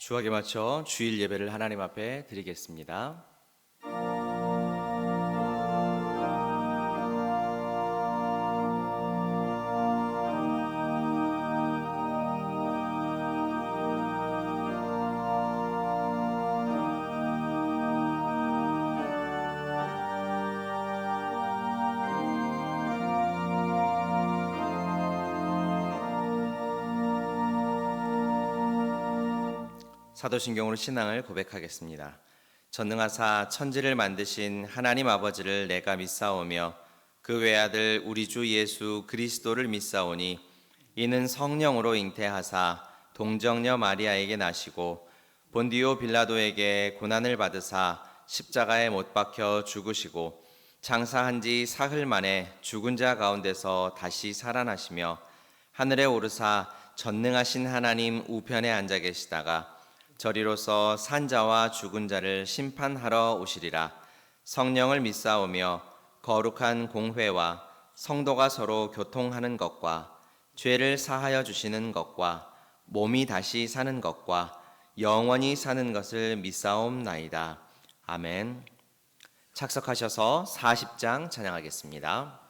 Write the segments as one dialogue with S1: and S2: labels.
S1: 주악에 맞춰 주일 예배를 하나님 앞에 드리겠습니다. 사도신경으로 신앙을 고백하겠습니다. 전능하사 천지를 만드신 하나님 아버지를 내가 믿사오며 그 외아들 우리 주 예수 그리스도를 믿사오니 이는 성령으로 잉태하사 동정녀 마리아에게 나시고 본디오 빌라도에게 고난을 받으사 십자가에 못 박혀 죽으시고 장사한 지 사흘 만에 죽은 자 가운데서 다시 살아나시며 하늘에 오르사 전능하신 하나님 우편에 앉아 계시다가 저리로서 산자와 죽은 자를 심판하러 오시리라. 성령을 믿사오며 거룩한 공회와 성도가 서로 교통하는 것과 죄를 사하여 주시는 것과 몸이 다시 사는 것과 영원히 사는 것을 믿사옵나이다. 아멘. 착석하셔서 40장 찬양하겠습니다.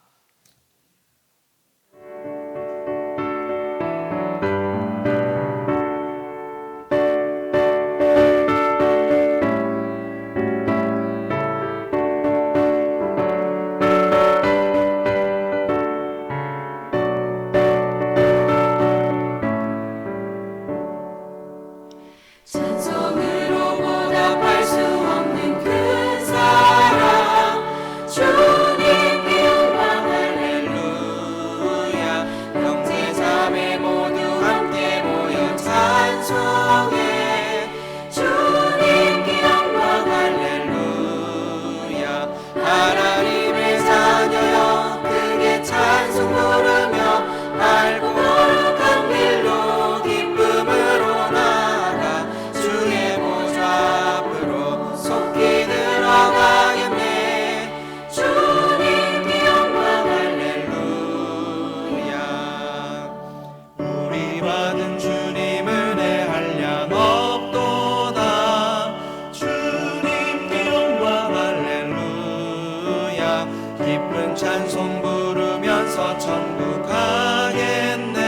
S2: 기쁜 찬송 부르면서 천국 가겠네.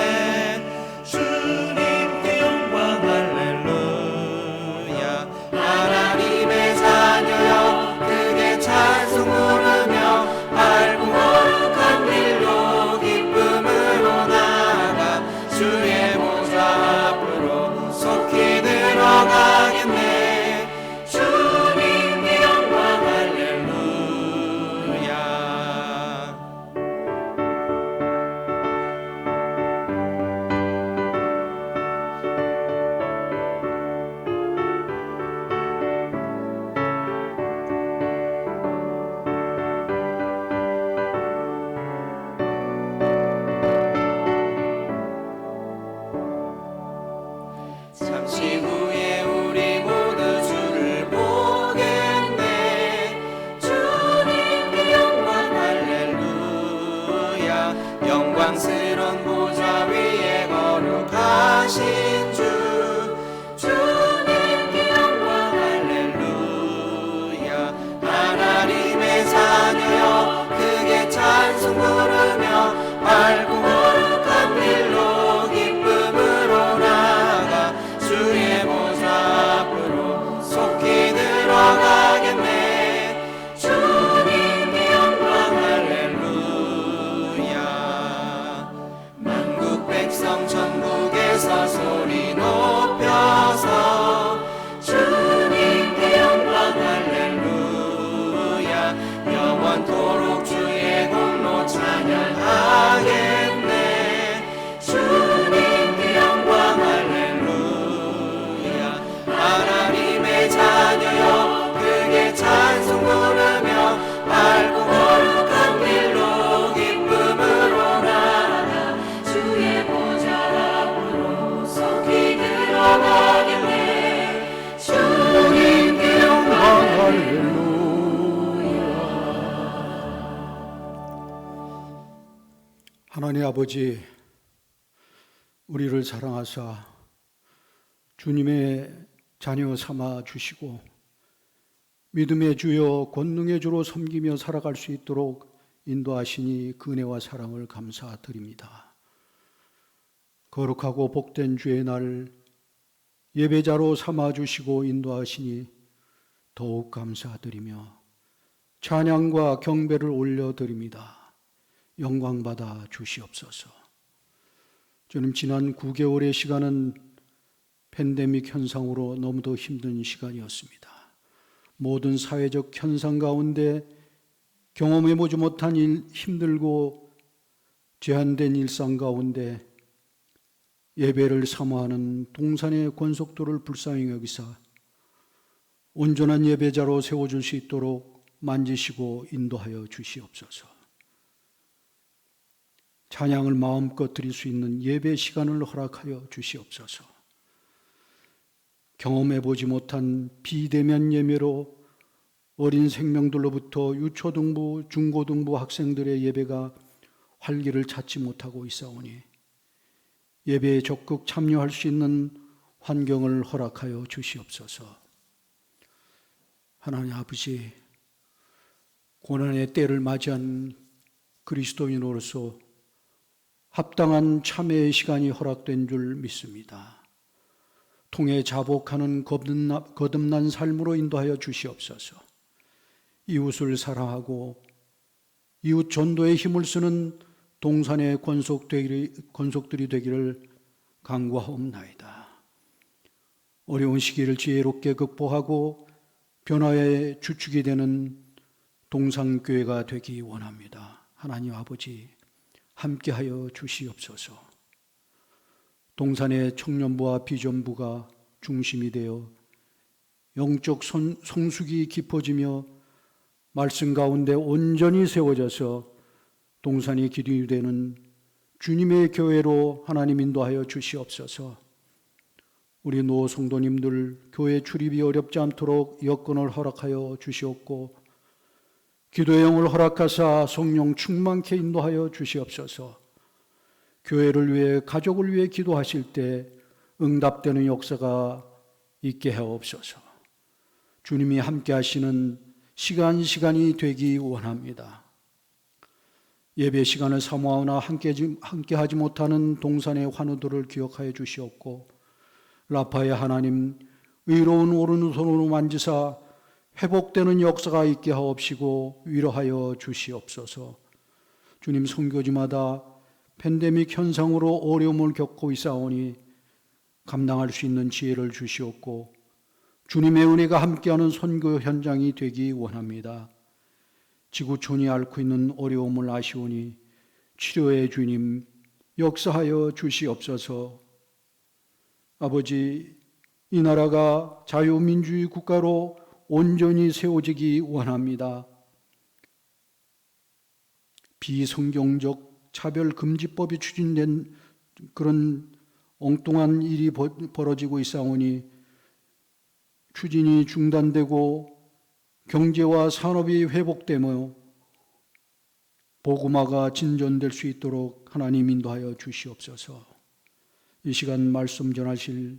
S2: 주님께 영광 할렐루야. 하나님의 자녀여 크게 찬송 부르며 밝고 거룩한 길로 기쁨으로 나아가 주의 보좌 앞으로 속히 들어가겠네. 잠시 후에 우리 모두 주를 보겠네. 주님께 영광 할렐루야. 영광스러운 보좌 위에 거룩하신 주. 주님께 영광 할렐루야. 하나님의 자녀여 크게 찬송 부르며 밝고 거룩한 길로 기쁨으로 나아가 주의 보좌 앞으로 속히 들어가겠네. 주님께 영광 할렐루야. 만국 백성 천국에서 소리 높여서 주님께 영광 할렐루야. 영원토록 주의 공로 찬양하겠네. 주님께 영광 할렐루야. 하나님의 자녀여 크게 찬송 부르며 밝고 거룩한 길로 기쁨으로 나아가 주의 보좌 앞으로 속히 들어가겠네. 주님께 영광 할렐루야.
S3: 하나님 아버지, 우리를 사랑하사 주님의 자녀 삼아 주시고 믿음의 주여 권능의 주로 섬기며 살아갈 수 있도록 인도하시니 그 은혜와 사랑을 감사드립니다. 거룩하고 복된 주의 날 예배자로 삼아 주시고 인도하시니 더욱 감사드리며 찬양과 경배를 올려드립니다. 영광받아 주시옵소서. 주님, 지난 9개월의 시간은 팬데믹 현상으로 너무도 힘든 시간이었습니다. 모든 사회적 현상 가운데 경험해보지 못한 힘들고 제한된 일상 가운데 예배를 사모하는 동산의 권속도를 불쌍히 여기사 온전한 예배자로 세워줄 수 있도록 만지시고 인도하여 주시옵소서. 찬양을 마음껏 드릴 수 있는 예배 시간을 허락하여 주시옵소서. 경험해보지 못한 비대면 예배로 어린 생명들로부터 유초등부, 중고등부 학생들의 예배가 활기를 찾지 못하고 있사오니 예배에 적극 참여할 수 있는 환경을 허락하여 주시옵소서. 하나님 아버지, 고난의 때를 맞이한 그리스도인으로서 합당한 참회의 시간이 허락된 줄 믿습니다. 통해 자복하는 거듭난 삶으로 인도하여 주시옵소서. 이웃을 사랑하고 이웃 전도에 힘을 쓰는 동산의 권속들이 되기를 간구하옵나이다. 어려운 시기를 지혜롭게 극복하고 변화의 주축이 되는 동산교회가 되기 원합니다. 하나님 아버지, 함께하여 주시옵소서. 동산의 청년부와 비전부가 중심이 되어 영적 성숙이 깊어지며 말씀 가운데 온전히 세워져서 동산이 기둥이 되는 주님의 교회로 하나님 인도하여 주시옵소서. 우리 노 성도님들 교회 출입이 어렵지 않도록 여건을 허락하여 주시옵고 기도의 영을 허락하사 성령 충만케 인도하여 주시옵소서. 교회를 위해 가족을 위해 기도하실 때 응답되는 역사가 있게 하옵소서. 주님이 함께 하시는 시간이 되기 원합니다. 예배 시간을 사모하나 함께하지 못하는 동산의 환우들을 기억하여 주시옵고 라파의 하나님, 의로운 오른손으로 만지사 회복되는 역사가 있게 하옵시고 위로하여 주시옵소서. 주님, 선교지마다 팬데믹 현상으로 어려움을 겪고 있사오니 감당할 수 있는 지혜를 주시옵고 주님의 은혜가 함께하는 선교 현장이 되기 원합니다. 지구촌이 앓고 있는 어려움을 아시오니 치료의 주님 역사하여 주시옵소서. 아버지, 이 나라가 자유민주주의 국가로 온전히 세워지기 원합니다. 비성경적 차별금지법이 추진된 그런 엉뚱한 일이 벌어지고 있사오니 추진이 중단되고 경제와 산업이 회복되며 복음화가 진전될 수 있도록 하나님 인도하여 주시옵소서. 이 시간 말씀 전하실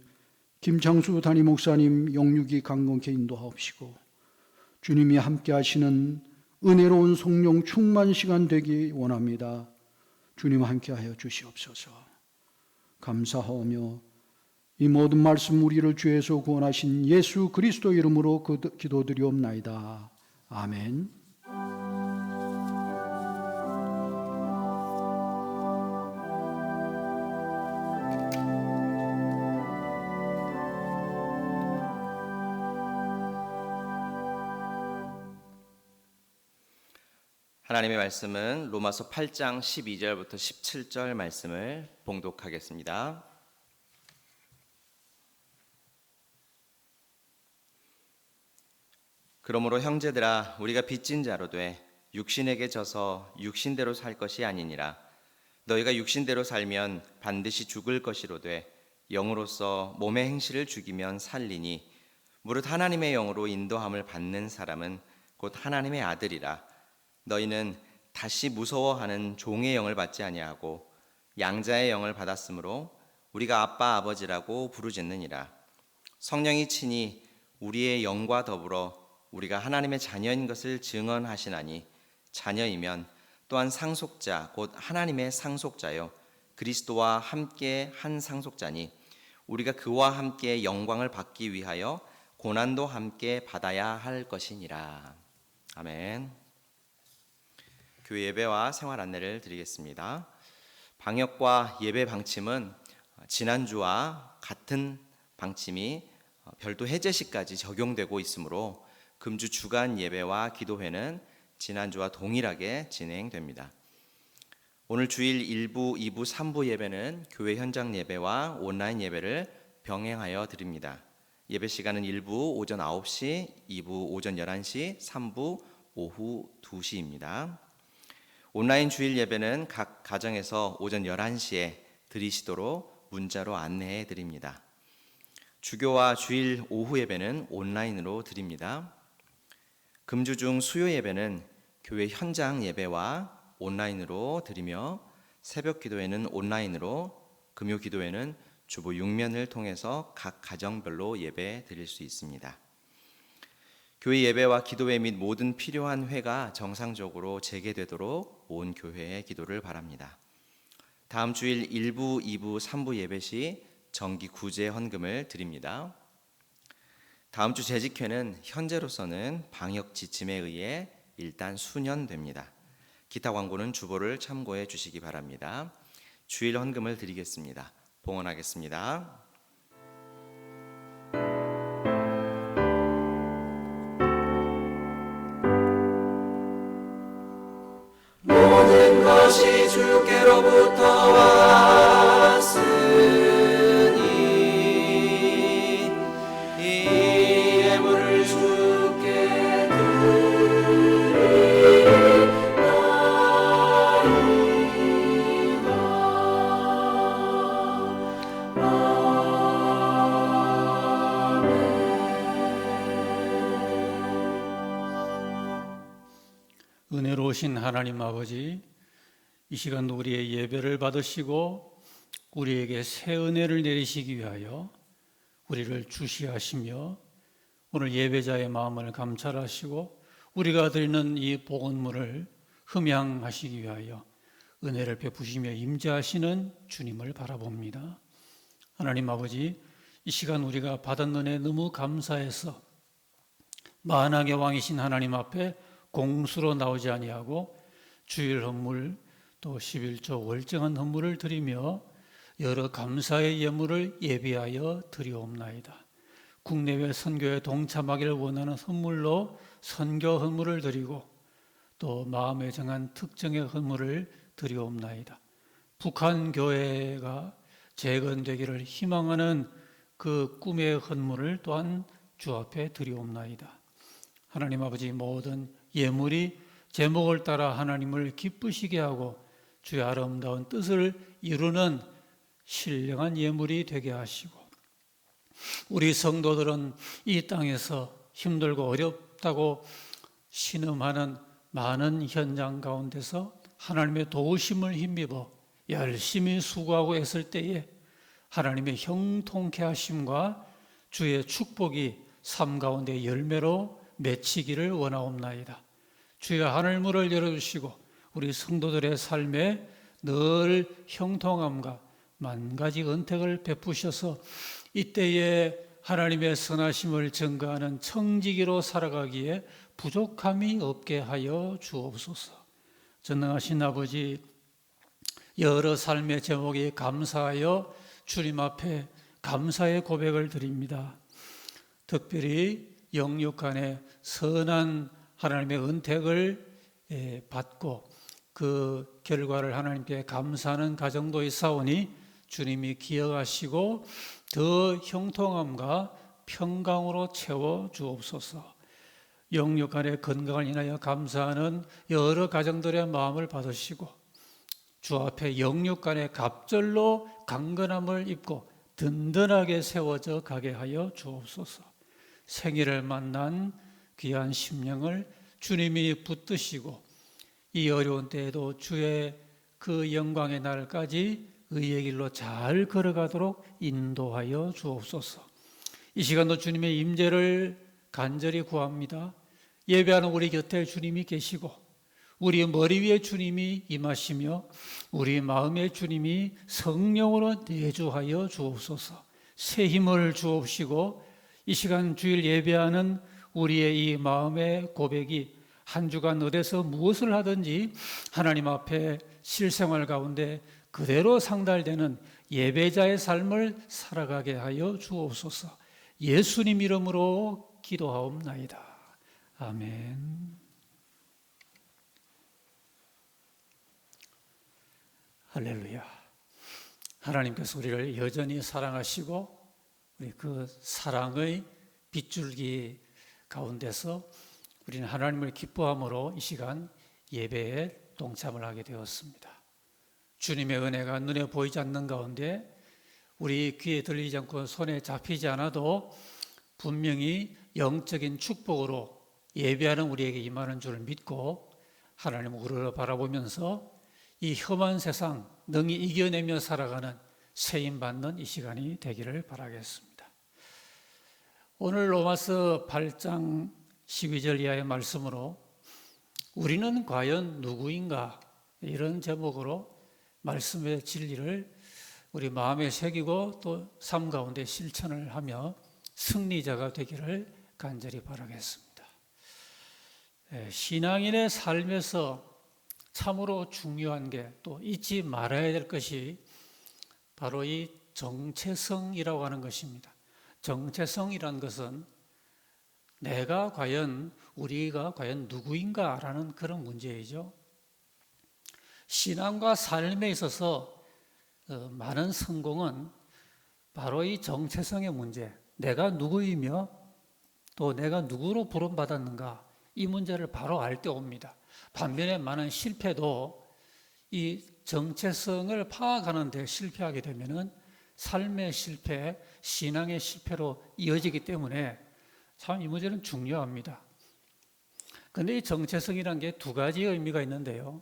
S3: 김창수 담임 목사님 영육이 강건케 인도하옵시고 주님이 함께 하시는 은혜로운 성령 충만 시간 되기 원합니다. 주님 함께 하여 주시옵소서. 감사하오며 이 모든 말씀 우리를 죄에서 구원하신 예수 그리스도 이름으로 기도드리옵나이다. 아멘.
S1: 하나님의 말씀은 로마서 8장 12절부터 17절 말씀을 봉독하겠습니다. 그러므로 형제들아, 우리가 빚진 자로 돼 육신에게 져서 육신대로 살 것이 아니니라. 너희가 육신대로 살면 반드시 죽을 것이로되 영으로서 몸의 행실을 죽이면 살리니 무릇 하나님의 영으로 인도함을 받는 사람은 곧 하나님의 아들이라. 너희는 다시 무서워하는 종의 영을 받지 아니하고 양자의 영을 받았으므로 우리가 아빠 아버지라고 부르짖느니라. 성령이 친히 우리의 영과 더불어 우리가 하나님의 자녀인 것을 증언하시나니 자녀이면 또한 상속자 곧 하나님의 상속자요 그리스도와 함께 한 상속자니 우리가 그와 함께 영광을 받기 위하여 고난도 함께 받아야 할 것이니라. 아멘. 교회 예배와 생활 안내를 드리겠습니다. 방역과 예배 방침은 지난주와 같은 방침이 별도 해제시까지 적용되고 있으므로 금주 주간 예배와 기도회는 지난주와 동일하게 진행됩니다. 오늘 주일 1부, 2부, 3부 예배는 교회 현장 예배와 온라인 예배를 병행하여 드립니다. 예배 시간은 1부 오전 9시, 2부 오전 11시, 3부 오후 2시입니다. 온라인 주일 예배는 각 가정에서 오전 11시에 드리시도록 문자로 안내해 드립니다. 주교와 주일 오후 예배는 온라인으로 드립니다. 금주 중 수요 예배는 교회 현장 예배와 온라인으로 드리며 새벽 기도회는 온라인으로, 금요 기도회는 주보 6면을 통해서 각 가정별로 예배 드릴 수 있습니다. 교회 예배와 기도회 및 모든 필요한 회가 정상적으로 재개되도록 온 교회의 기도를 바랍니다. 다음 주일 1부, 2부, 3부 예배 시 정기 구제 헌금을 드립니다. 다음 주 재직회는 현재로서는 방역 지침에 의해 일단 수년됩니다. 기타 광고는 주보를 참고해 주시기 바랍니다. 주일 헌금을 드리겠습니다. 봉헌하겠습니다.
S2: 모든 것이 주께로부터 왔으니 이 예물을 주께
S4: 은혜로우신 하나님 아버지, 이 시간 우리의 예배를 받으시고 우리에게 새 은혜를 내리시기 위하여 우리를 주시하시며 오늘 예배자의 마음을 감찰하시고 우리가 드리는 이 복음물을 흠양하시기 위하여 은혜를 베푸시며 임재하시는 주님을 바라봅니다. 하나님 아버지, 이 시간 우리가 받은 은혜 너무 감사해서 만왕의 왕이신 하나님 앞에 공수로 나오지 아니하고 주일 헌물 또 11조 월정한 헌물을 드리며 여러 감사의 예물을 예비하여 드리옵나이다. 국내외 선교에 동참하기를 원하는 선물로 선교 헌물을 드리고 또 마음에 정한 특정의 헌물을 드리옵나이다. 북한 교회가 재건되기를 희망하는 그 꿈의 헌물을 또한 주 앞에 드리옵나이다. 하나님 아버지, 모든 예물이 제목을 따라 하나님을 기쁘시게 하고 주의 아름다운 뜻을 이루는 신령한 예물이 되게 하시고 우리 성도들은 이 땅에서 힘들고 어렵다고 신음하는 많은 현장 가운데서 하나님의 도우심을 힘입어 열심히 수고하고 애쓸 때에 하나님의 형통케 하심과 주의 축복이 삶 가운데 열매로 맺히기를 원하옵나이다. 주의 하늘문을 열어주시고 우리 성도들의 삶에 늘 형통함과 만가지 은택을 베푸셔서 이때에 하나님의 선하심을 증거하는 청지기로 살아가기에 부족함이 없게 하여 주옵소서. 전능하신 아버지, 여러 삶의 제목이 감사하여 주님 앞에 감사의 고백을 드립니다. 특별히 영육간의 선한 하나님의 은택을 받고 그 결과를 하나님께 감사하는 가정도 있사오니 주님이 기억하시고 더 형통함과 평강으로 채워 주옵소서. 영육간의 건강을 인하여 감사하는 여러 가정들의 마음을 받으시고 주 앞에 영육간의 갑절로 강건함을 입고 든든하게 세워져 가게 하여 주옵소서. 생일을 만난 귀한 심령을 주님이 붙드시고 이 어려운 때에도 주의 그 영광의 날까지 의의 길로 잘 걸어가도록 인도하여 주옵소서. 이 시간도 주님의 임재를 간절히 구합니다. 예배하는 우리 곁에 주님이 계시고 우리 머리 위에 주님이 임하시며 우리 마음에 주님이 성령으로 내주하여 주옵소서. 새 힘을 주옵시고 이 시간 주일 예배하는 우리의 이 마음의 고백이 한 주간 어디서 무엇을 하든지 하나님 앞에 실생활 가운데 그대로 상달되는 예배자의 삶을 살아가게 하여 주옵소서. 예수님 이름으로 기도하옵나이다. 아멘. 할렐루야. 하나님께서 우리를 여전히 사랑하시고 우리 그 사랑의 빗줄기 가운데서 우리는 하나님을 기뻐함으로 이 시간 예배에 동참을 하게 되었습니다. 주님의 은혜가 눈에 보이지 않는 가운데 우리 귀에 들리지 않고 손에 잡히지 않아도 분명히 영적인 축복으로 예배하는 우리에게 임하는 줄 믿고 하나님 우리를 바라보면서 이 험한 세상 능히 이겨내며 살아가는 세임 받는 이 시간이 되기를 바라겠습니다. 오늘 로마서 8장 12절 이하의 말씀으로 우리는 과연 누구인가 이런 제목으로 말씀의 진리를 우리 마음에 새기고 또 삶 가운데 실천을 하며 승리자가 되기를 간절히 바라겠습니다. 신앙인의 삶에서 참으로 중요한 게 또 잊지 말아야 될 것이 바로 이 정체성이라고 하는 것입니다. 정체성이라는 것은 우리가 과연 누구인가라는 그런 문제이죠. 신앙과 삶에 있어서 많은 성공은 바로 이 정체성의 문제, 내가 누구이며 또 내가 누구로 부름받았는가 이 문제를 바로 알 때 옵니다. 반면에 많은 실패도 이 정체성을 파악하는 데 실패하게 되면은 삶의 실패, 신앙의 실패로 이어지기 때문에 참 이 문제는 중요합니다. 그런데 이 정체성이란 게 두 가지 의미가 있는데요.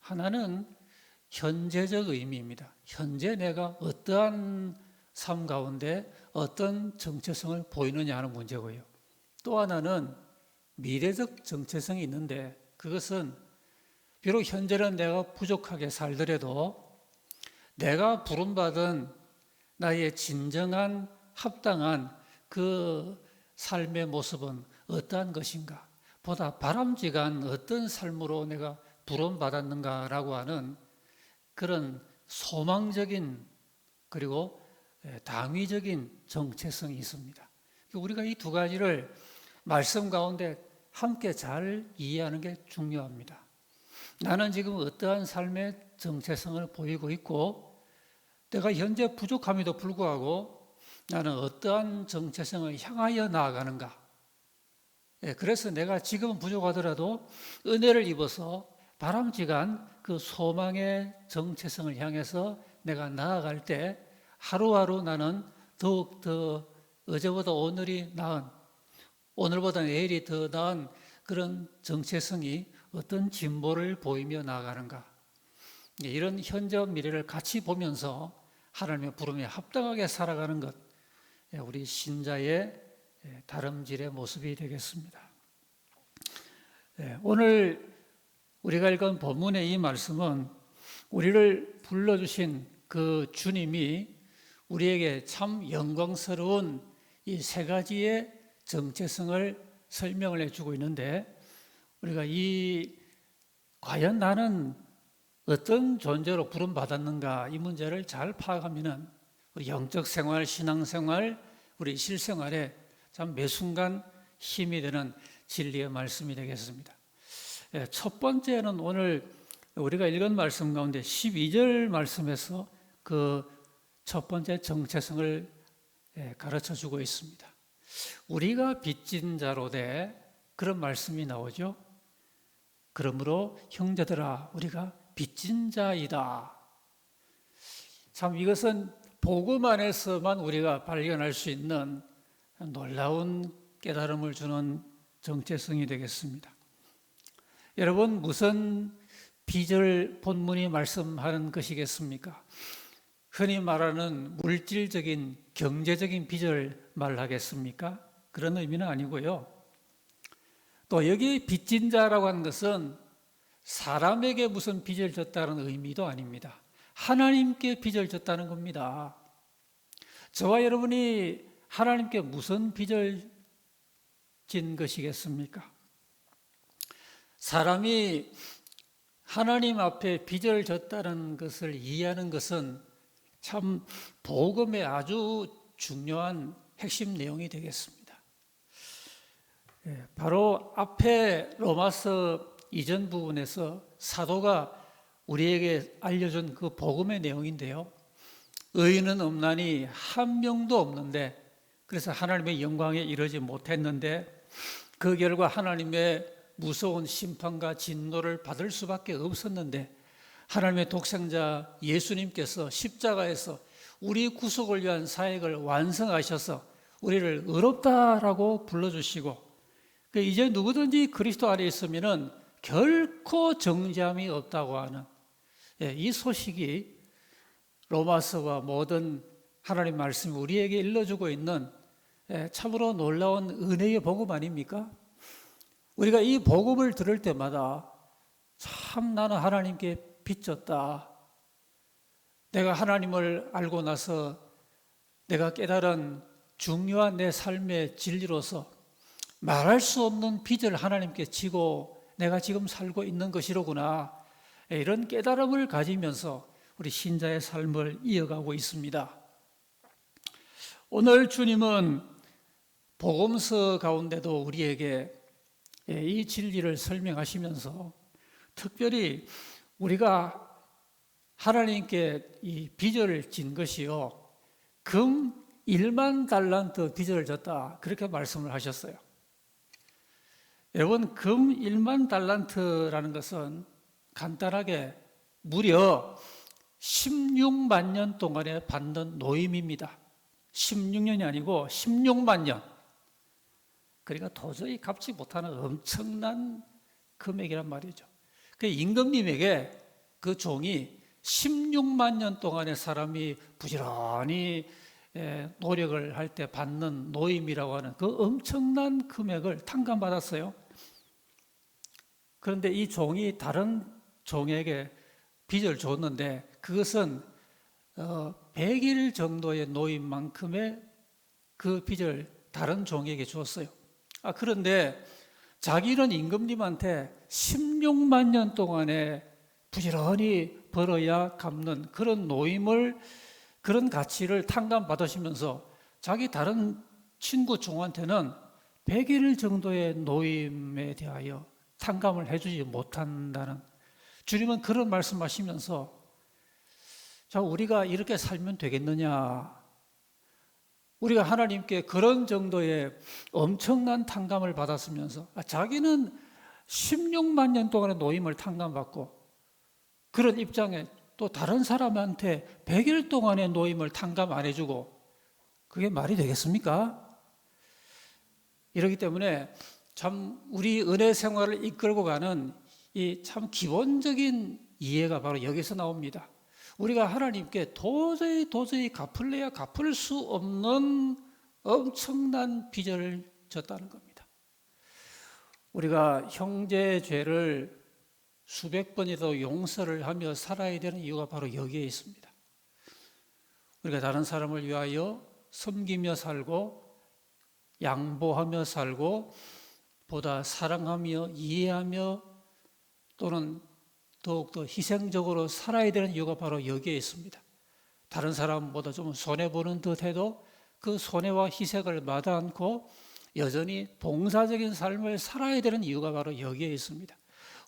S4: 하나는 현재적 의미입니다. 현재 내가 어떠한 삶 가운데 어떤 정체성을 보이느냐 하는 문제고요. 또 하나는 미래적 정체성이 있는데 그것은 비록 현재는 내가 부족하게 살더라도 내가 부름받은 나의 진정한 합당한 그 삶의 모습은 어떠한 것인가, 보다 바람직한 어떤 삶으로 내가 부름받았는가라고 하는 그런 소망적인 그리고 당위적인 정체성이 있습니다. 우리가 이 두 가지를 말씀 가운데 함께 잘 이해하는 게 중요합니다. 나는 지금 어떠한 삶의 정체성을 보이고 있고 내가 현재 부족함에도 불구하고 나는 어떠한 정체성을 향하여 나아가는가. 그래서 내가 지금은 부족하더라도 은혜를 입어서 바람직한 그 소망의 정체성을 향해서 내가 나아갈 때 하루하루 나는 더욱더 어제보다 오늘이 나은, 오늘보다 내일이 더 나은 그런 정체성이 어떤 진보를 보이며 나아가는가. 이런 현재와 미래를 같이 보면서 하나님의 부름에 합당하게 살아가는 것, 우리 신자의 다름질의 모습이 되겠습니다. 오늘 우리가 읽은 본문의 이 말씀은 우리를 불러주신 그 주님이 우리에게 참 영광스러운 이 세 가지의 정체성을 설명을 해주고 있는데 우리가 과연 나는 어떤 존재로 부름받았는가 이 문제를 잘 파악하면은 우리 영적 생활, 신앙 생활, 우리 실생활에 참 매 순간 힘이 되는 진리의 말씀이 되겠습니다. 첫 번째는 오늘 우리가 읽은 말씀 가운데 12절 말씀에서 그 첫 번째 정체성을 가르쳐 주고 있습니다. 우리가 빚진 자로 돼 그런 말씀이 나오죠. 그러므로 형제들아 우리가 빚진 자이다. 참 이것은 복음 안에서만 우리가 발견할 수 있는 놀라운 깨달음을 주는 정체성이 되겠습니다. 여러분 무슨 빚을 본문이 말씀하는 것이겠습니까? 흔히 말하는 물질적인 경제적인 빚을 말하겠습니까? 그런 의미는 아니고요. 또 여기 빚진 자라고 하는 것은 사람에게 무슨 빚을 졌다는 의미도 아닙니다. 하나님께 빚을 졌다는 겁니다. 저와 여러분이 하나님께 무슨 빚을 진 것이겠습니까? 사람이 하나님 앞에 빚을 졌다는 것을 이해하는 것은 참 복음의 아주 중요한 핵심 내용이 되겠습니다. 바로 앞에 로마서 이전 부분에서 사도가 우리에게 알려준 그 복음의 내용인데요. 의인은 없나니 한 명도 없는데, 그래서 하나님의 영광에 이르지 못했는데 그 결과 하나님의 무서운 심판과 진노를 받을 수밖에 없었는데, 하나님의 독생자 예수님께서 십자가에서 우리 구속을 위한 사역을 완성하셔서 우리를 의롭다라고 불러주시고, 이제 누구든지 그리스도 안에 있으면은 결코 정죄함이 없다고 하는 이 소식이 로마서와 모든 하나님 말씀이 우리에게 일러주고 있는 참으로 놀라운 은혜의 복음 아닙니까? 우리가 이 복음을 들을 때마다 참 나는 하나님께 빚졌다. 내가 하나님을 알고 나서 내가 깨달은 중요한 내 삶의 진리로서 말할 수 없는 빚을 하나님께 지고 내가 지금 살고 있는 것이로구나. 이런 깨달음을 가지면서 우리 신자의 삶을 이어가고 있습니다. 오늘 주님은 복음서 가운데도 우리에게 이 진리를 설명하시면서 특별히 우리가 하나님께 이 빚을 진 것이요, 금 1만 달란트 빚을 졌다, 그렇게 말씀을 하셨어요. 여러분, 금 1만 달란트라는 것은 간단하게 무려 16만 년 동안에 받는 노임입니다. 16년이 아니고 16만 년. 그러니까 도저히 갚지 못하는 엄청난 금액이란 말이죠. 그 임금님에게 그 종이 16만 년 동안의 사람이 부지런히 노력을 할 때 받는 노임이라고 하는 그 엄청난 금액을 탕감받았어요. 그런데 이 종이 다른 종에게 빚을 줬는데 그것은 100일 정도의 노임만큼의 그 빚을 다른 종에게 주었어요. 그런데 자기는 임금님한테 16만 년 동안에 부지런히 벌어야 갚는 그런 노임을, 그런 가치를 탕감받으시면서 자기 다른 친구 종한테는 100일 정도의 노임에 대하여 탕감을 해주지 못한다는, 주님은 그런 말씀하시면서 자, 우리가 이렇게 살면 되겠느냐? 우리가 하나님께 그런 정도의 엄청난 탕감을 받았으면서 자기는 16만 년 동안의 노임을 탕감받고 그런 입장에 또 다른 사람한테 100일 동안의 노임을 탕감 안 해주고, 그게 말이 되겠습니까? 이렇기 때문에 참 우리 은혜 생활을 이끌고 가는 이 참 기본적인 이해가 바로 여기서 나옵니다. 우리가 하나님께 도저히 갚을래야 갚을 수 없는 엄청난 빚을 졌다는 겁니다. 우리가 형제의 죄를 수백 번이라도 용서를 하며 살아야 되는 이유가 바로 여기에 있습니다. 우리가 다른 사람을 위하여 섬기며 살고 양보하며 살고 보다 사랑하며 이해하며 또는 더욱더 희생적으로 살아야 되는 이유가 바로 여기에 있습니다. 다른 사람보다 좀 손해보는 듯해도 그 손해와 희생을 마다 않고 여전히 봉사적인 삶을 살아야 되는 이유가 바로 여기에 있습니다.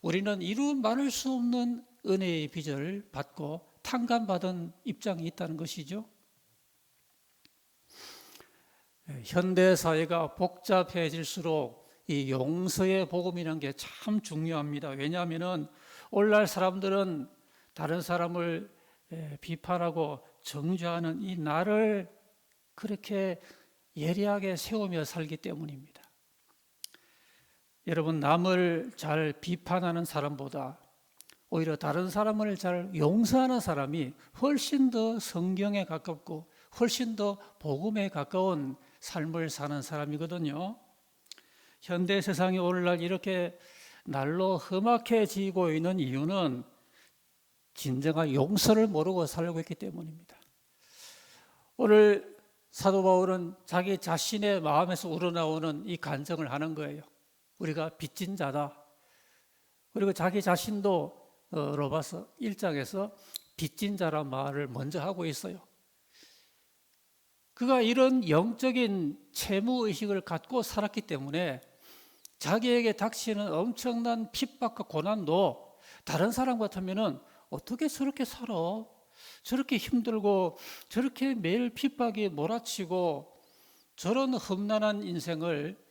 S4: 우리는 이루 말할 수 없는 은혜의 빚을 받고 탕감받은 입장이 있다는 것이죠. 현대 사회가 복잡해질수록 이 용서의 복음이라는 게 참 중요합니다. 왜냐하면 오늘날 사람들은 다른 사람을 비판하고 정죄하는 이 나를 그렇게 예리하게 세우며 살기 때문입니다. 여러분, 남을 잘 비판하는 사람보다 오히려 다른 사람을 잘 용서하는 사람이 훨씬 더 성경에 가깝고 훨씬 더 복음에 가까운 삶을 사는 사람이거든요. 현대 세상이 오늘날 이렇게 날로 험악해지고 있는 이유는 진정한 용서를 모르고 살고 있기 때문입니다. 오늘 사도 바울은 자기 자신의 마음에서 우러나오는 이 간증을 하는 거예요. 우리가 빚진 자다. 그리고 자기 자신도 로마서 1장에서 빚진 자란 말을 먼저 하고 있어요. 그가 이런 영적인 채무의식을 갖고 살았기 때문에 자기에게 닥치는 엄청난 핍박과 고난도 다른 사람 같으면 어떻게 저렇게 살아? 저렇게 힘들고 저렇게 매일 핍박이 몰아치고 저런 험난한 인생을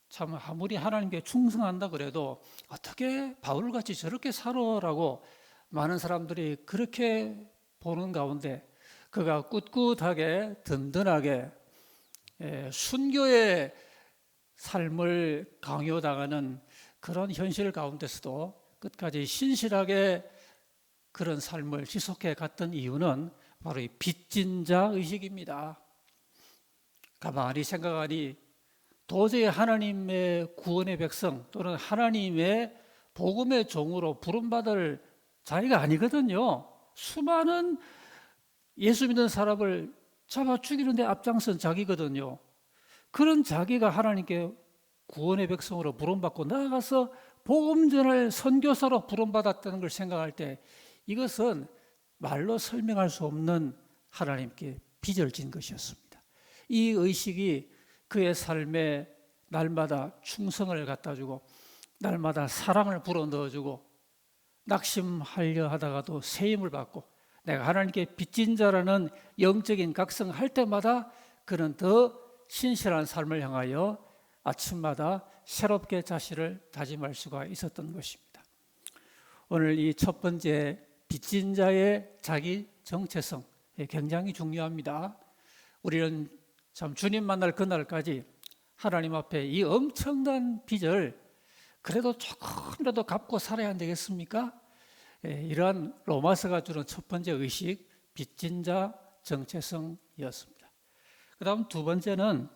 S4: 참 아무리 하나님께 충성한다 그래도 어떻게 바울같이 저렇게 살아라고 많은 사람들이 그렇게 보는 가운데 그가 꿋꿋하게 든든하게 순교의 삶을 강요당하는 그런 현실 가운데서도 끝까지 신실하게 그런 삶을 지속해 갔던 이유는 바로 이 빚진 자 의식입니다. 가만히 생각하니 도저히 하나님의 구원의 백성 또는 하나님의 복음의 종으로 부름받을 자리가 아니거든요. 수많은 예수 믿는 사람을 잡아 죽이는데 앞장선 자기거든요. 그런 자기가 하나님께 구원의 백성으로 부름받고 나아가서 복음 전할 선교사로 부름받았다는 걸 생각할 때 이것은 말로 설명할 수 없는 하나님께 빚을 진 것이었습니다. 이 의식이 그의 삶에 날마다 충성을 갖다주고 날마다 사랑을 불어넣어주고 낙심하려 하다가도 세임을 받고 내가 하나님께 빚진 자라는 영적인 각성할 때마다 그는 더 신실한 삶을 향하여 아침마다 새롭게 자신을 다짐할 수가 있었던 것입니다. 오늘 이 첫 번째 빚진 자의 자기 정체성 굉장히 중요합니다. 우리는 참 주님 만날 그날까지 하나님 앞에 이 엄청난 빚을 그래도 조금이라도 갚고 살아야 안 되겠습니까? 이러한 로마서가 주는 첫 번째 의식, 빚진 자 정체성이었습니다. 그 다음 두 번째는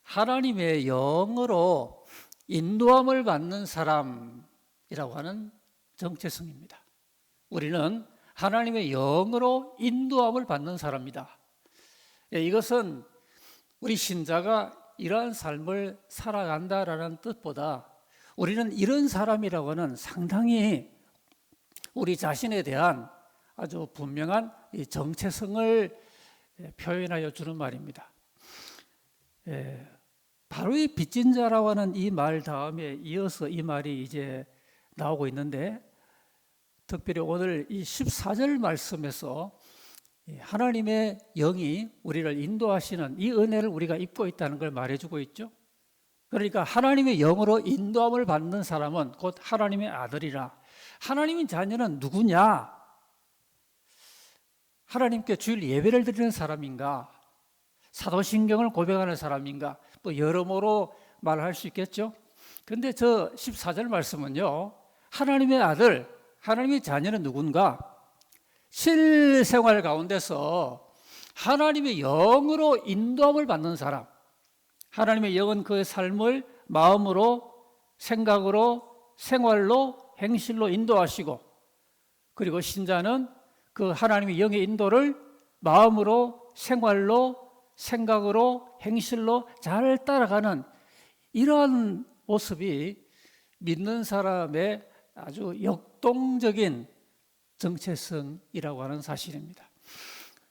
S4: 하나님의 영으로 인도함을 받는 사람이라고 하는 정체성입니다. 우리는 하나님의 영으로 인도함을 받는 사람이다. 이것은 우리 신자가 이러한 삶을 살아간다라는 뜻보다 우리는 이런 사람이라고는 상당히 우리 자신에 대한 아주 분명한 이 정체성을 표현하여 주는 말입니다. 바로 이 빚진 자라고 하는 이 말 다음에 이어서 이 말이 이제 나오고 있는데 특별히 오늘 이 14절 말씀에서 하나님의 영이 우리를 인도하시는 이 은혜를 우리가 입고 있다는 걸 말해주고 있죠. 그러니까 하나님의 영으로 인도함을 받는 사람은 곧 하나님의 아들이라. 하나님의 자녀는 누구냐? 하나님께 주일 예배를 드리는 사람인가? 사도신경을 고백하는 사람인가? 뭐 여러모로 말할 수 있겠죠. 그런데 저 14절 말씀은요, 하나님의 아들, 하나님의 자녀는 누군가? 실생활 가운데서 하나님의 영으로 인도함을 받는 사람, 하나님의 영은 그의 삶을 마음으로, 생각으로, 생활로, 행실로 인도하시고, 그리고 신자는 그 하나님의 영의 인도를 마음으로, 생활로, 생각으로, 행실로 잘 따라가는 이러한 모습이 믿는 사람의 아주 역동적인 정체성이라고 하는 사실입니다.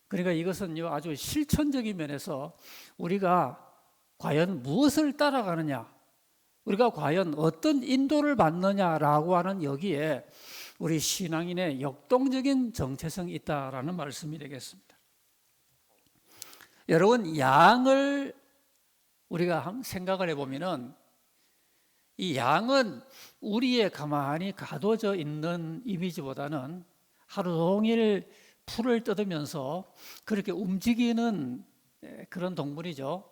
S4: 그러니까 이것은요, 아주 실천적인 면에서 우리가 과연 무엇을 따라가느냐, 우리가 과연 어떤 인도를 받느냐라고 하는 여기에 우리 신앙인의 역동적인 정체성이 있다라는 말씀이 되겠습니다. 여러분, 양을 우리가 한번 생각을 해보면은 이 양은 우리의 가만히 가둬져 있는 이미지보다는 하루 종일 풀을 뜯으면서 그렇게 움직이는 그런 동물이죠.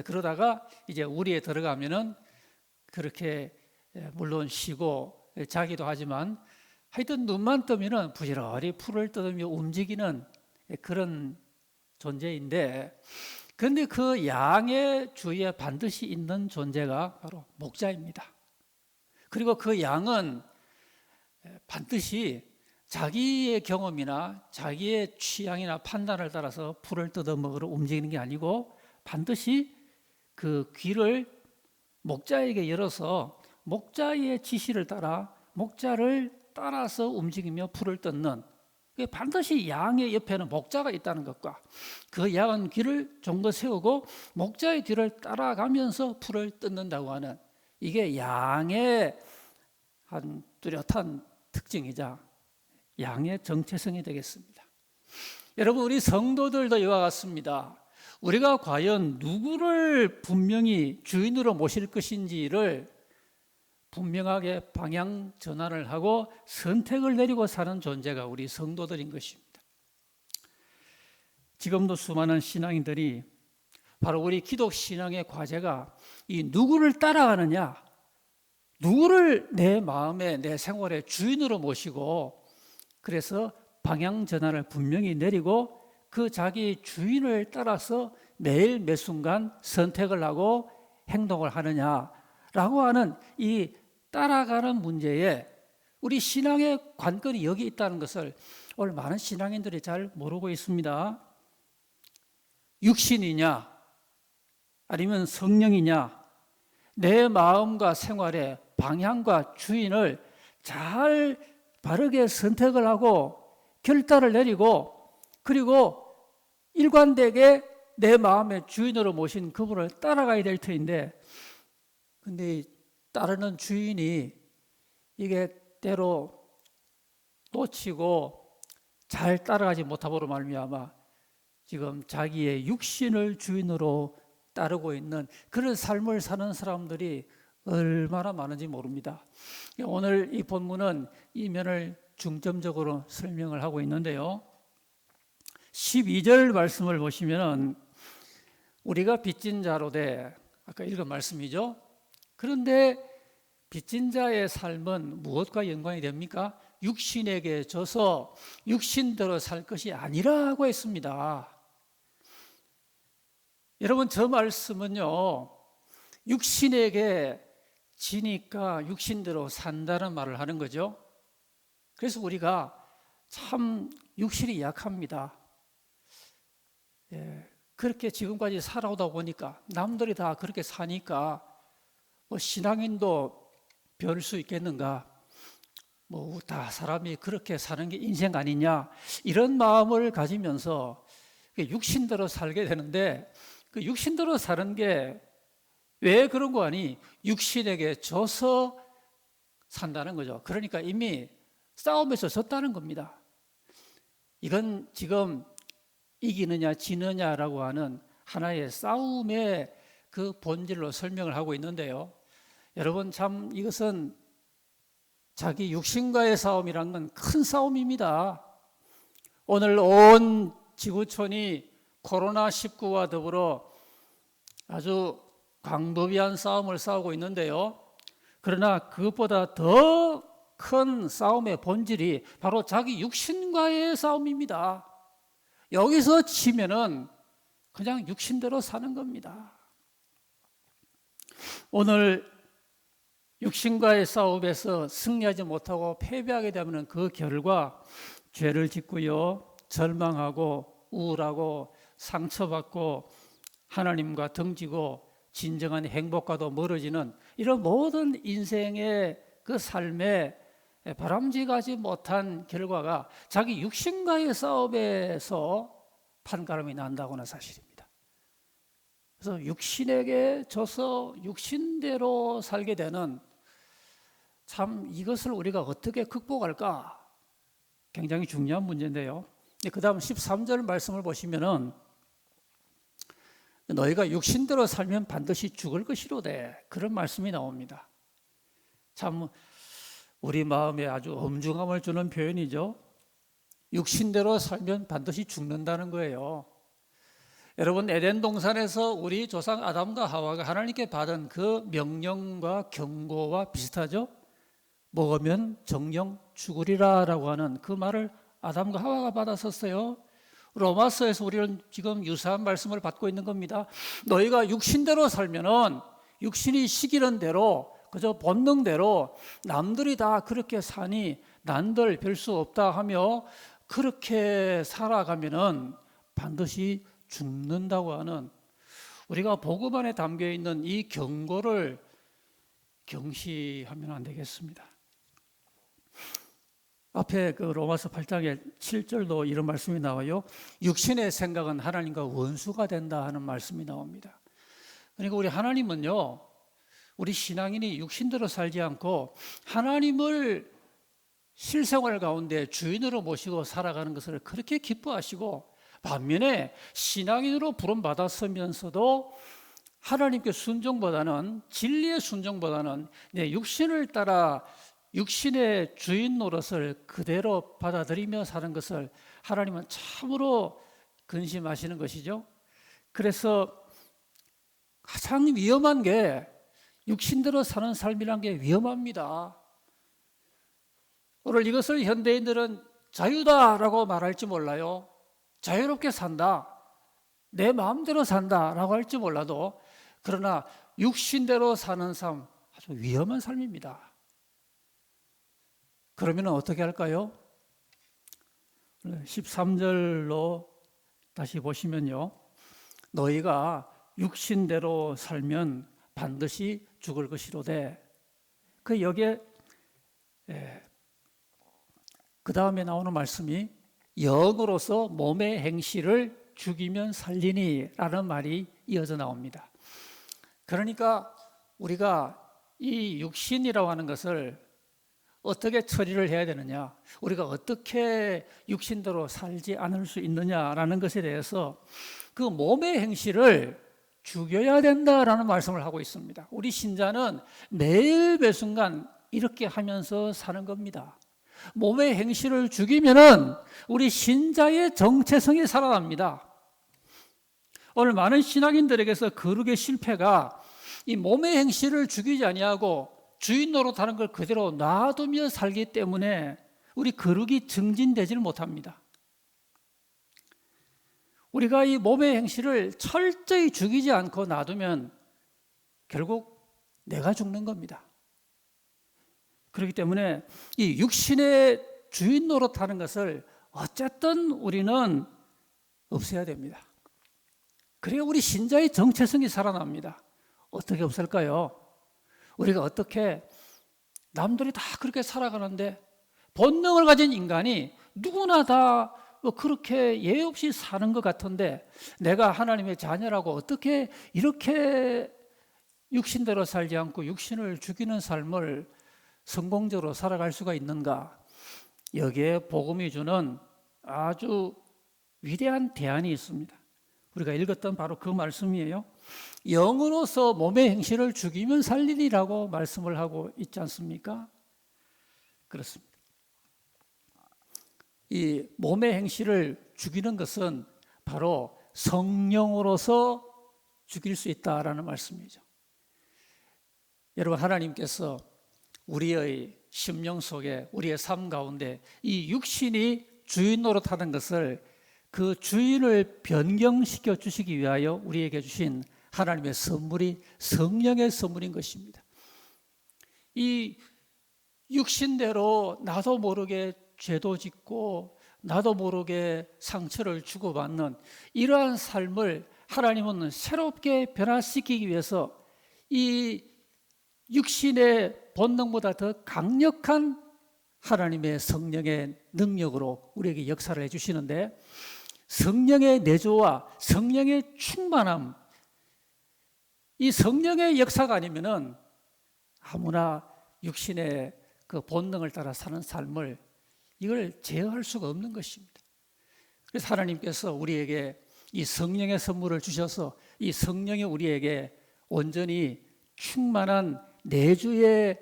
S4: 그러다가 이제 우리에 들어가면은 그렇게 물론 쉬고 자기도 하지만 하여튼 눈만 뜨면은 부지런히 풀을 뜯으며 움직이는 그런 존재인데, 그런데 그 양의 주위에 반드시 있는 존재가 바로 목자입니다. 그리고 그 양은 반드시 자기의 경험이나 자기의 취향이나 판단을 따라서 풀을 뜯어먹으러 움직이는 게 아니고 반드시 그 귀를 목자에게 열어서 목자의 지시를 따라 목자를 따라서 움직이며 풀을 뜯는, 반드시 양의 옆에는 목자가 있다는 것과 그 양은 귀를 종거 세우고 목자의 뒤를 따라가면서 풀을 뜯는다고 하는, 이게 양의 한 뚜렷한 특징이자 양의 정체성이 되겠습니다. 여러분, 우리 성도들도 이와 같습니다. 우리가 과연 누구를 분명히 주인으로 모실 것인지를 분명하게 방향 전환을 하고 선택을 내리고 사는 존재가 우리 성도들인 것입니다. 지금도 수많은 신앙인들이 바로 우리 기독 신앙의 과제가 이 누구를 따라가느냐, 누구를 내 마음에 내 생활의 주인으로 모시고 그래서 방향 전환을 분명히 내리고 그 자기 주인을 따라서 매일 매 순간 선택을 하고 행동을 하느냐라고 하는 이 따라가는 문제에 우리 신앙의 관건이 여기 있다는 것을 오늘 많은 신앙인들이 잘 모르고 있습니다. 육신이냐 아니면 성령이냐, 내 마음과 생활의 방향과 주인을 잘 바르게 선택을 하고 결단을 내리고 그리고 일관되게 내 마음의 주인으로 모신 그분을 따라가야 될 터인데, 근데 따르는 주인이 이게 때로 놓치고 잘 따라가지 못함으로 말미암아 지금 자기의 육신을 주인으로 따르고 있는 그런 삶을 사는 사람들이 얼마나 많은지 모릅니다. 오늘 이 본문은 이 면을 중점적으로 설명을 하고 있는데요, 12절 말씀을 보시면 우리가 빚진 자로 돼, 아까 읽은 말씀이죠. 그런데 빚진 자의 삶은 무엇과 연관이 됩니까? 육신에게 져서 육신대로 살 것이 아니라고 했습니다. 여러분, 저 말씀은요, 육신에게 지니까 육신대로 산다는 말을 하는 거죠. 그래서 우리가 참 육신이 약합니다. 그렇게 지금까지 살아오다 보니까 남들이 다 그렇게 사니까 뭐 신앙인도 별 수 있겠는가, 뭐 다 사람이 그렇게 사는 게 인생 아니냐, 이런 마음을 가지면서 육신대로 살게 되는데, 그 육신대로 사는 게 왜 그런 거 아니? 육신에게 져서 산다는 거죠. 그러니까 이미 싸움에서 졌다는 겁니다. 이건 지금 이기느냐 지느냐라고 하는 하나의 싸움의 그 본질로 설명을 하고 있는데요, 여러분, 참 이것은 자기 육신과의 싸움이란 건 큰 싸움입니다. 오늘 온 지구촌이 코로나19와 더불어 아주 광범위한 싸움을 싸우고 있는데요, 그러나 그것보다 더 큰 싸움의 본질이 바로 자기 육신과의 싸움입니다. 여기서 치면은 그냥 육신대로 사는 겁니다. 오늘 육신과의 싸움에서 승리하지 못하고 패배하게 되면 그 결과 죄를 짓고요, 절망하고 우울하고 상처받고 하나님과 등지고 진정한 행복과도 멀어지는 이런 모든 인생의 그 삶에 바람직하지 못한 결과가 자기 육신과의 싸움에서 판가름이 난다고는 사실입니다. 그래서 육신에게 져서 육신대로 살게 되는, 참 이것을 우리가 어떻게 극복할까 굉장히 중요한 문제인데요. 그 다음 13절 말씀을 보시면은 너희가 육신대로 살면 반드시 죽을 것이로되, 그런 말씀이 나옵니다. 참 우리 마음에 아주 엄중함을 주는 표현이죠. 육신대로 살면 반드시 죽는다는 거예요. 여러분, 에덴 동산에서 우리 조상 아담과 하와가 하나님께 받은 그 명령과 경고와 비슷하죠. 먹으면 정령 죽으리라 라고 하는 그 말을 아담과 하와가 받았었어요. 로마서에서 우리는 지금 유사한 말씀을 받고 있는 겁니다. 너희가 육신대로 살면은 육신이 시기는 대로 그저 본능대로 남들이 다 그렇게 사니 난들 별 수 없다 하며 그렇게 살아가면은 반드시 죽는다고 하는, 우리가 복음 안에 담겨 있는 이 경고를 경시하면 안 되겠습니다. 앞에 그 로마서 8장의 7절도 이런 말씀이 나와요. 육신의 생각은 하나님과 원수가 된다 하는 말씀이 나옵니다. 그러니까 우리 하나님은요, 우리 신앙인이 육신대로 살지 않고 하나님을 실생활 가운데 주인으로 모시고 살아가는 것을 그렇게 기뻐하시고, 반면에 신앙인으로 부름받았으면서도 하나님께 순종보다는, 진리의 순종보다는 내 육신을 따라 육신의 주인 노릇을 그대로 받아들이며 사는 것을 하나님은 참으로 근심하시는 것이죠. 그래서 가장 위험한 게 육신대로 사는 삶이란 게 위험합니다. 오늘 이것을 현대인들은 자유다라고 말할지 몰라요. 자유롭게 산다, 내 마음대로 산다라고 할지 몰라도, 그러나 육신대로 사는 삶 아주 위험한 삶입니다. 그러면 어떻게 할까요? 13절로 다시 보시면요, 너희가 육신대로 살면 반드시 죽을 것이로되, 그 여기에 그 다음에 나오는 말씀이 영으로서 몸의 행실을 죽이면 살리니 라는 말이 이어져 나옵니다. 그러니까 우리가 이 육신이라고 하는 것을 어떻게 처리를 해야 되느냐, 우리가 어떻게 육신대로 살지 않을 수 있느냐라는 것에 대해서 그 몸의 행실을 죽여야 된다라는 말씀을 하고 있습니다. 우리 신자는 매일 매순간 이렇게 하면서 사는 겁니다. 몸의 행실을 죽이면은 우리 신자의 정체성이 살아납니다. 오늘 많은 신앙인들에게서 거룩의 실패가 이 몸의 행실을 죽이지 아니하고 주인 노릇하는 걸 그대로 놔두며 살기 때문에 우리 거룩이 증진되지를 못합니다. 우리가 이 몸의 행실을 철저히 죽이지 않고 놔두면 결국 내가 죽는 겁니다. 그렇기 때문에 이 육신의 주인 노릇하는 것을 어쨌든 우리는 없애야 됩니다. 그래야 우리 신자의 정체성이 살아납니다. 어떻게 없앨까요? 우리가 어떻게, 남들이 다 그렇게 살아가는데 본능을 가진 인간이 누구나 다 그렇게 예의 없이 사는 것 같은데 내가 하나님의 자녀라고 어떻게 이렇게 육신대로 살지 않고 육신을 죽이는 삶을 성공적으로 살아갈 수가 있는가? 여기에 복음이 주는 아주 위대한 대안이 있습니다. 우리가 읽었던 바로 그 말씀이에요. 영으로서 몸의 행실을 죽이면 살리리라고 말씀을 하고 있지 않습니까? 그렇습니다. 이 몸의 행실을 죽이는 것은 바로 성령으로서 죽일 수 있다라는 말씀이죠. 여러분, 하나님께서 우리의 심령 속에, 우리의 삶 가운데 이 육신이 주인 노릇하는 것을, 그 주인을 변경시켜 주시기 위하여 우리에게 주신 하나님의 선물이 성령의 선물인 것입니다. 이 육신대로 나도 모르게 죄도 짓고 나도 모르게 상처를 주고받는 이러한 삶을 하나님은 새롭게 변화시키기 위해서 이 육신의 본능보다 더 강력한 하나님의 성령의 능력으로 우리에게 역사를 해주시는데, 성령의 내조와 성령의 충만함, 이 성령의 역사가 아니면은 아무나 육신의 그 본능을 따라 사는 삶을 이걸 제어할 수가 없는 것입니다. 그래서 하나님께서 우리에게 이 성령의 선물을 주셔서 이 성령이 우리에게 온전히 충만한 내주의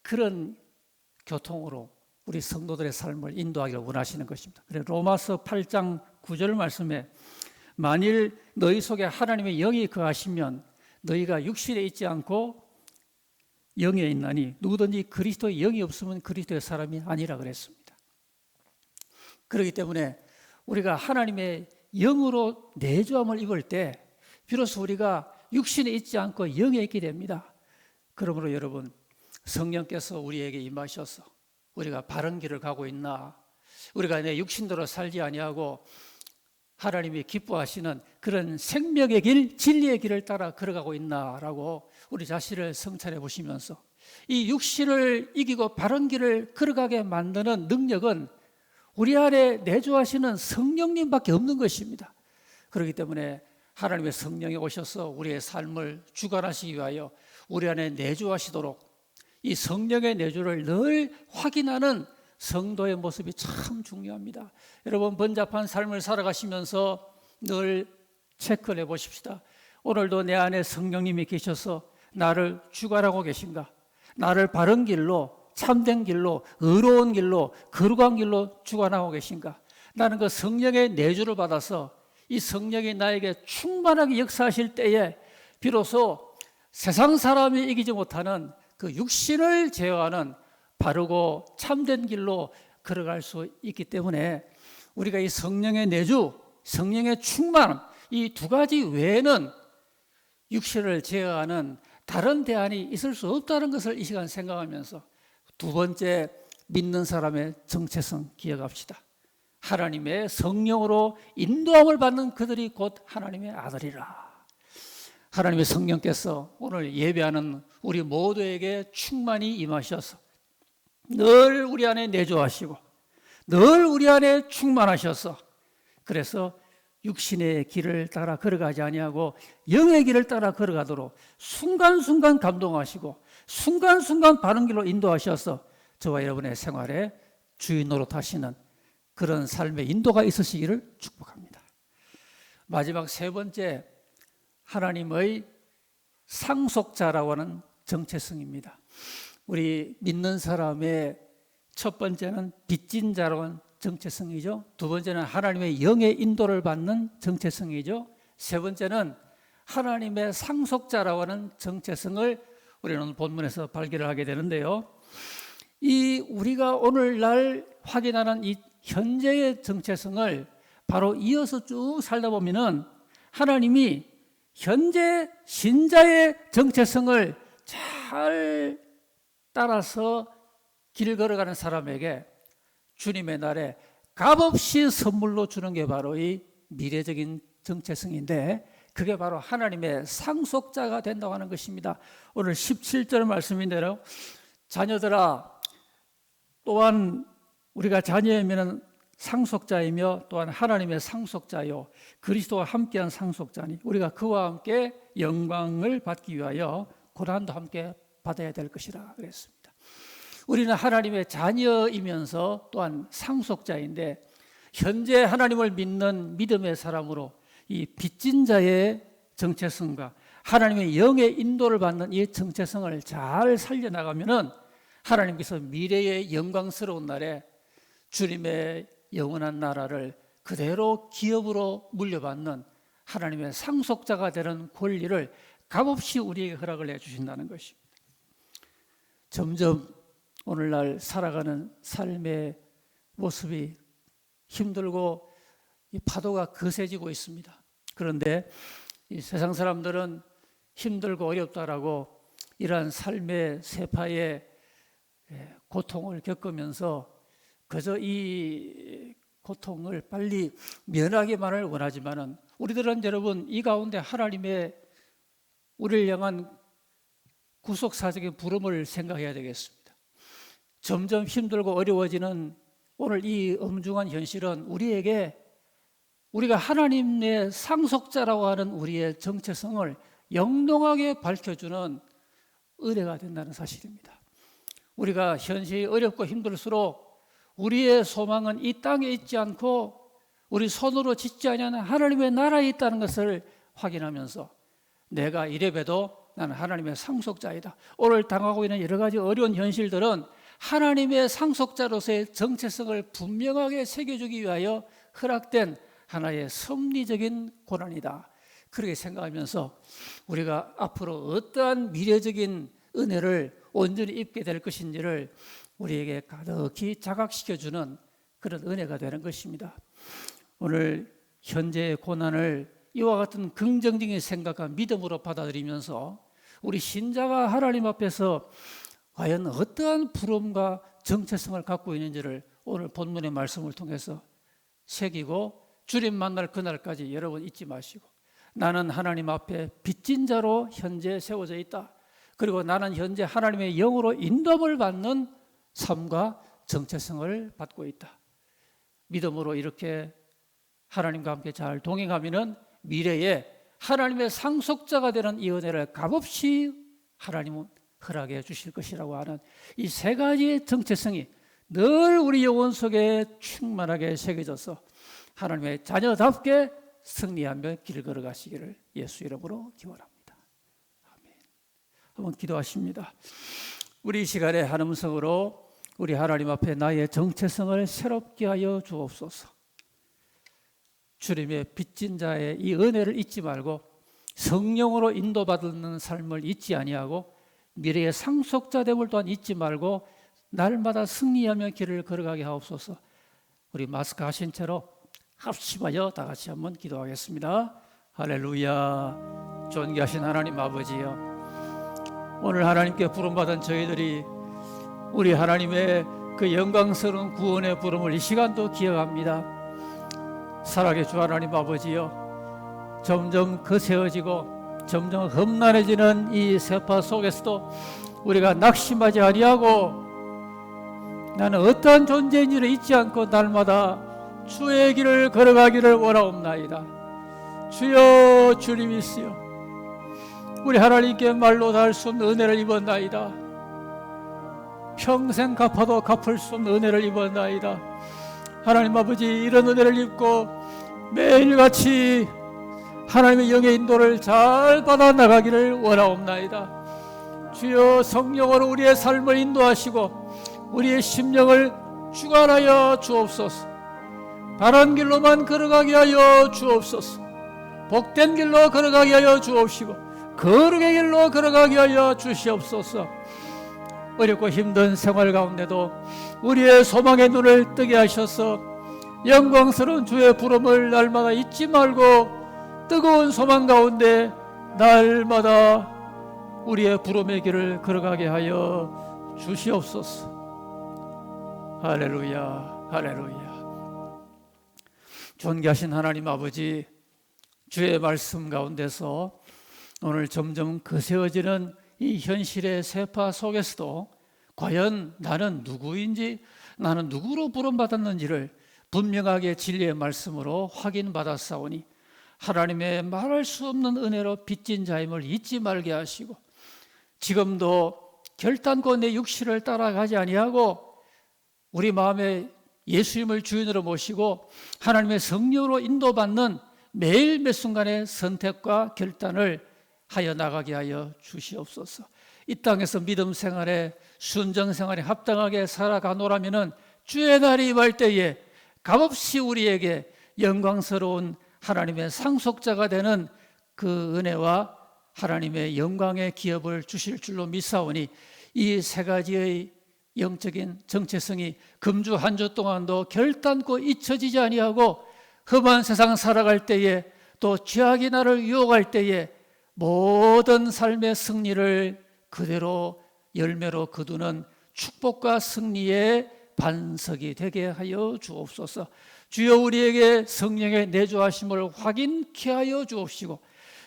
S4: 그런 교통으로 우리 성도들의 삶을 인도하기를 원하시는 것입니다. 그래서 로마서 8장 9절 말씀에 만일 너희 속에 하나님의 영이 거하시면 너희가 육신에 있지 않고 영에 있나니 누구든지 그리스도의 영이 없으면 그리스도의 사람이 아니라 그랬습니다. 그렇기 때문에 우리가 하나님의 영으로 내주함을 입을 때 비로소 우리가 육신에 있지 않고 영에 있게 됩니다. 그러므로 여러분, 성령께서 우리에게 임하셔서 우리가 바른 길을 가고 있나, 우리가 내 육신대로 살지 아니하고 하나님이 기뻐하시는 그런 생명의 길, 진리의 길을 따라 걸어가고 있나라고 우리 자신을 성찰해 보시면서 이 육신을 이기고 바른 길을 걸어가게 만드는 능력은 우리 안에 내주하시는 성령님밖에 없는 것입니다. 그렇기 때문에 하나님의 성령이 오셔서 우리의 삶을 주관하시기 위하여 우리 안에 내주하시도록 이 성령의 내주를 늘 확인하는 성도의 모습이 참 중요합니다. 여러분, 번잡한 삶을 살아가시면서 늘 체크를 해보십시다. 오늘도 내 안에 성령님이 계셔서 나를 주관하고 계신가? 나를 바른 길로, 참된 길로, 의로운 길로, 거룩한 길로 주관하고 계신가? 나는 그 성령의 내주를 받아서 이 성령이 나에게 충만하게 역사하실 때에 비로소 세상 사람이 이기지 못하는 그 육신을 제어하는 바르고 참된 길로 걸어갈 수 있기 때문에 우리가 이 성령의 내주, 성령의 충만, 이 두 가지 외에는 육신을 제어하는 다른 대안이 있을 수 없다는 것을 이 시간 생각하면서 두 번째, 믿는 사람의 정체성 기억합시다. 하나님의 성령으로 인도함을 받는 그들이 곧 하나님의 아들이라. 하나님의 성령께서 오늘 예배하는 우리 모두에게 충만히 임하셔서 늘 우리 안에 내주하시고 늘 우리 안에 충만하셔서 그래서 육신의 길을 따라 걸어가지 아니하고 영의 길을 따라 걸어가도록 순간순간 감동하시고 순간순간 바른 길로 인도하셔서 저와 여러분의 생활에 주인 노릇하시는 그런 삶의 인도가 있으시기를 축복합니다. 마지막 세 번째, 하나님의 상속자라고 하는 정체성입니다. 우리 믿는 사람의 첫 번째는 빚진 자라고 하는 정체성이죠. 두 번째는 하나님의 영의 인도를 받는 정체성이죠. 세 번째는 하나님의 상속자라고 하는 정체성을 우리는 본문에서 발견을 하게 되는데요. 이 우리가 오늘날 확인하는 이 현재의 정체성을 바로 이어서 쭉 살다 보면은 하나님이 현재 신자의 정체성을 잘 따라서 길 걸어가는 사람에게 주님의 날에 값없이 선물로 주는 게 바로 이 미래적인 정체성인데 그게 바로 하나님의 상속자가 된다고 하는 것입니다. 오늘 17절 말씀인데요. 자녀들아, 또한 우리가 자녀이면 상속자이며 또한 하나님의 상속자요 그리스도와 함께한 상속자니 우리가 그와 함께 영광을 받기 위하여 고난도 함께 받아야 될 것이라 그랬습니다. 우리는 하나님의 자녀이면서 또한 상속자인데 현재 하나님을 믿는 믿음의 사람으로 이 빚진 자의 정체성과 하나님의 영의 인도를 받는 이 정체성을 잘 살려나가면은 하나님께서 미래의 영광스러운 날에 주님의 영원한 나라를 그대로 기업으로 물려받는 하나님의 상속자가 되는 권리를 값없이 우리에게 허락을 해주신다는 것입니다. 점점 오늘날 살아가는 삶의 모습이 힘들고 이 파도가 거세지고 있습니다. 그런데 이 세상 사람들은 힘들고 어렵다라고 이러한 삶의 세파의 고통을 겪으면서 그저 이 고통을 빨리 면하기만을 원하지만은 우리들은 여러분 이 가운데 하나님의 우리를 향한 구속사적인 부름을 생각해야 되겠습니다. 점점 힘들고 어려워지는 오늘 이 엄중한 현실은 우리에게 우리가 하나님의 상속자라고 하는 우리의 정체성을 영롱하게 밝혀주는 은혜가 된다는 사실입니다. 우리가 현실이 어렵고 힘들수록 우리의 소망은 이 땅에 있지 않고 우리 손으로 짓지 아니하는 하나님의 나라에 있다는 것을 확인하면서 내가 이래봬도 나는 하나님의 상속자이다. 오늘 당하고 있는 여러 가지 어려운 현실들은 하나님의 상속자로서의 정체성을 분명하게 새겨주기 위하여 허락된 하나의 섭리적인 고난이다. 그렇게 생각하면서 우리가 앞으로 어떠한 미래적인 은혜를 온전히 입게 될 것인지를 우리에게 가득히 자각시켜주는 그런 은혜가 되는 것입니다. 오늘 현재의 고난을 이와 같은 긍정적인 생각과 믿음으로 받아들이면서 우리 신자가 하나님 앞에서 과연 어떠한 부름과 정체성을 갖고 있는지를 오늘 본문의 말씀을 통해서 새기고 주님 만날 그날까지 여러분 잊지 마시고, 나는 하나님 앞에 빚진 자로 현재 세워져 있다. 그리고 나는 현재 하나님의 영으로 인도함을 받는 삶과 정체성을 받고 있다. 믿음으로 이렇게 하나님과 함께 잘 동행하면은 미래에 하나님의 상속자가 되는 이 은혜를 값없이 하나님은 허락해 주실 것이라고 하는 이 세 가지의 정체성이 늘 우리 영혼 속에 충만하게 새겨져서 하나님의 자녀답게 승리하며 길 걸어가시기를 예수 이름으로 기원합니다. 아멘. 한번 기도하십니다. 우리 이 시간에 한 음성으로 우리 하나님 앞에 나의 정체성을 새롭게 하여 주옵소서. 주님의 빚진 자의 이 은혜를 잊지 말고 성령으로 인도받는 삶을 잊지 아니하고 미래의 상속자 됨을 또한 잊지 말고 날마다 승리하며 길을 걸어가게 하옵소서. 우리 마스크 하신 채로 합심하여 다 같이 한번 기도하겠습니다. 할렐루야. 존귀하신 하나님 아버지여, 오늘 하나님께 부름받은 저희들이 우리 하나님의 그 영광스러운 구원의 부름을 이 시간도 기억합니다. 사랑의 주 하나님 아버지여, 점점 거세어지고 점점 험난해지는 이 세파 속에서도 우리가 낙심하지 아니하고 나는 어떠한 존재인지를 잊지 않고 날마다 주의 길을 걸어가기를 원하옵나이다. 주여, 주님이시여, 우리 하나님께 말로 다 할 수 없는 은혜를 입었나이다. 평생 갚아도 갚을 수 없는 은혜를 입었나이다. 하나님 아버지, 이런 은혜를 입고 매일같이 하나님의 영의 인도를 잘 받아 나가기를 원하옵나이다. 주여, 성령으로 우리의 삶을 인도하시고 우리의 심령을 주관하여 주옵소서. 바른 길로만 걸어가게 하여 주옵소서. 복된 길로 걸어가게 하여 주옵시고 거룩의 길로 걸어가게 하여 주시옵소서. 어렵고 힘든 생활 가운데도 우리의 소망의 눈을 뜨게 하셔서 영광스러운 주의 부름을 날마다 잊지 말고 뜨거운 소망 가운데 날마다 우리의 부름의 길을 걸어가게 하여 주시옵소서. 할렐루야, 할렐루야. 존귀하신 하나님 아버지, 주의 말씀 가운데서 오늘 점점 거세어지는 이 현실의 세파 속에서도 과연 나는 누구인지, 나는 누구로 부름받았는지를 분명하게 진리의 말씀으로 확인받았사오니 하나님의 말할 수 없는 은혜로 빚진 자임을 잊지 말게 하시고, 지금도 결단코 내 육신을 따라가지 아니하고 우리 마음에 예수님을 주인으로 모시고 하나님의 성령으로 인도받는 매일 매 순간의 선택과 결단을 하여 나가게 하여 주시옵소서. 이 땅에서 믿음 생활에, 순정 생활에 합당하게 살아가노라면은 주의 날이 임할 때에 값없이 우리에게 영광스러운 하나님의 상속자가 되는 그 은혜와 하나님의 영광의 기업을 주실 줄로 믿사오니 이 세 가지의 영적인 정체성이 금주 한 주 동안도 결단코 잊혀지지 아니하고 험한 세상 살아갈 때에 또 죄악이 나를 유혹할 때에 모든 삶의 승리를 그대로 열매로 거두는 축복과 승리의 반석이 되게 하여 주옵소서. 주여, 우리에게 성령의 내주하심을 확인케 하여 주옵시고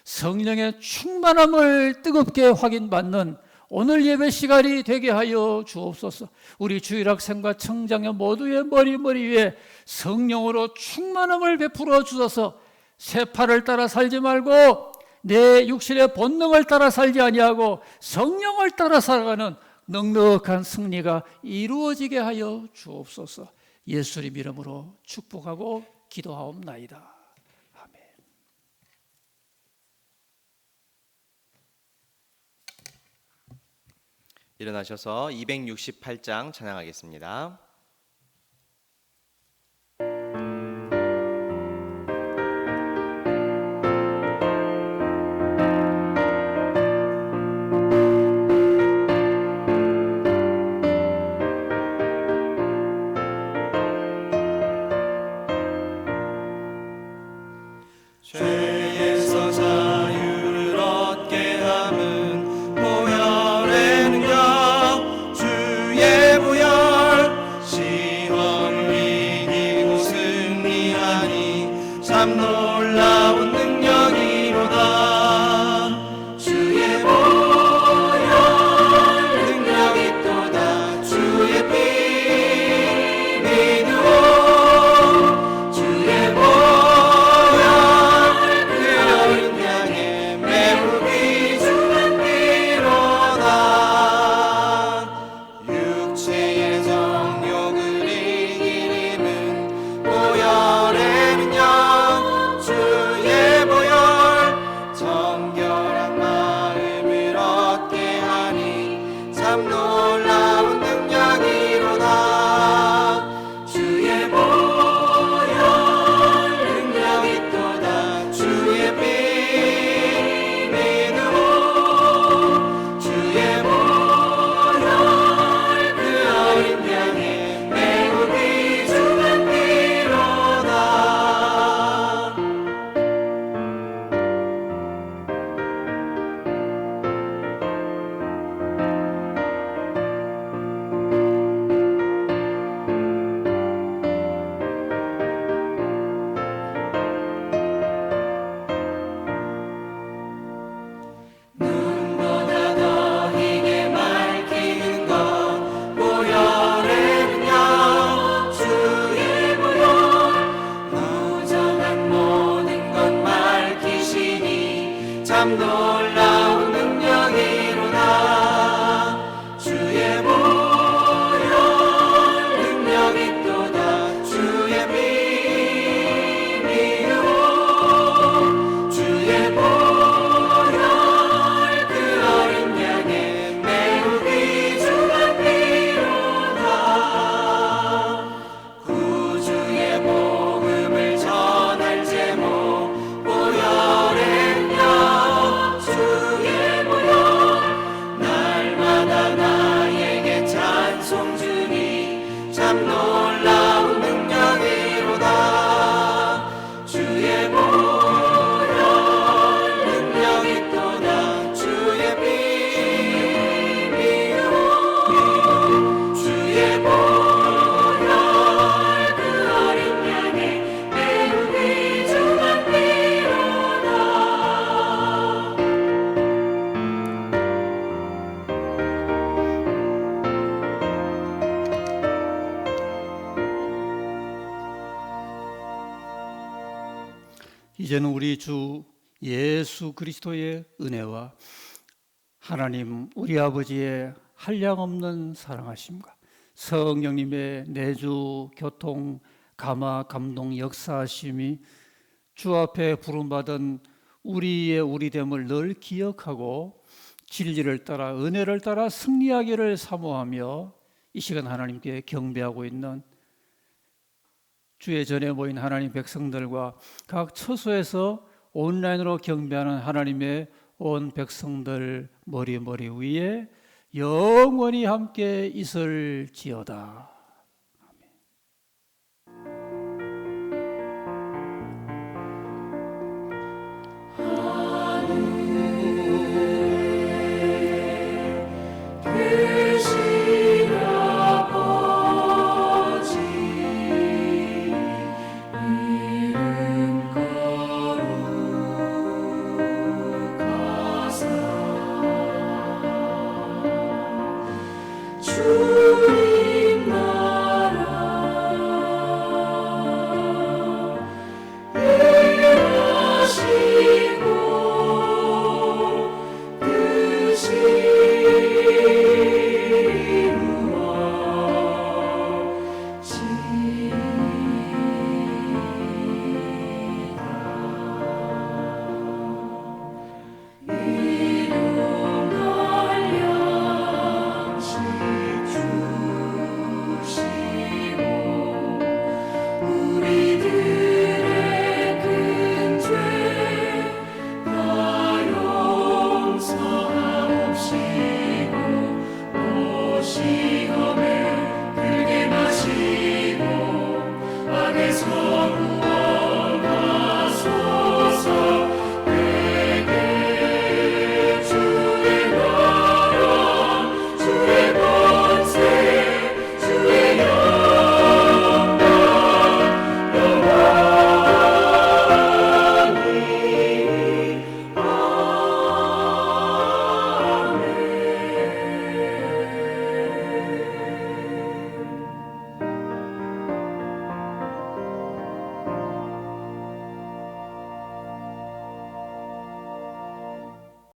S4: 성령의 충만함을 뜨겁게 확인받는 오늘 예배 시간이 되게 하여 주옵소서. 우리 주일학생과 청장년 모두의 머리 위에 성령으로 충만함을 베풀어 주셔서 세파를 따라 살지 말고 내 육신의 본능을 따라 살지 아니하고 성령을 따라 살아가는 넉넉한 승리가 이루어지게 하여 주옵소서. 예수님 이름으로 축복하고 기도하옵나이다. 아멘.
S1: 일어나셔서 268장 찬양하겠습니다.
S2: 참 놀라운 능력이로다. 주의 보혈 능력이 또다. 주의 피 믿음으로 주의 보혈 그 어린 양의 매우 귀중한 피로다. 눈보다 더 희게 밝히는 것 보혈의 능력. 주의 보혈 무정한 모든 것 밝히시니 참 놀라운 능력이로다. 주의 보혈 능력이 또다. 주의 피 믿음으로 주의 보혈 그 어린 양의 매우 귀중한 피로다. 구주의 복음을 전할 제목 보혈의 능력. 주의 보혈 날마다 나에게 찬송 주니 참 놀라운 능력이로다. 주의 보혈 능력이 또다. 주의 피 믿음으로 주의 보혈 그 어린 양의 매우 귀중한 피로다.
S4: 이제는 우리 주 예수 그리스도의 은혜와 하나님 우리 아버지의 한량없는 사랑하심과 성령님의 내주 교통 감화 감동 역사하심이 주 앞에 부름받은 우리의 우리됨을 늘 기억하고 진리를 따라 은혜를 따라 승리하기를 사모하며 이 시간 하나님께 경배하고 있는 주의 전에 모인 하나님 백성들과 각 처소에서 온라인으로 경배하는 하나님의 온 백성들 머리 위에 영원히 함께 있을지어다.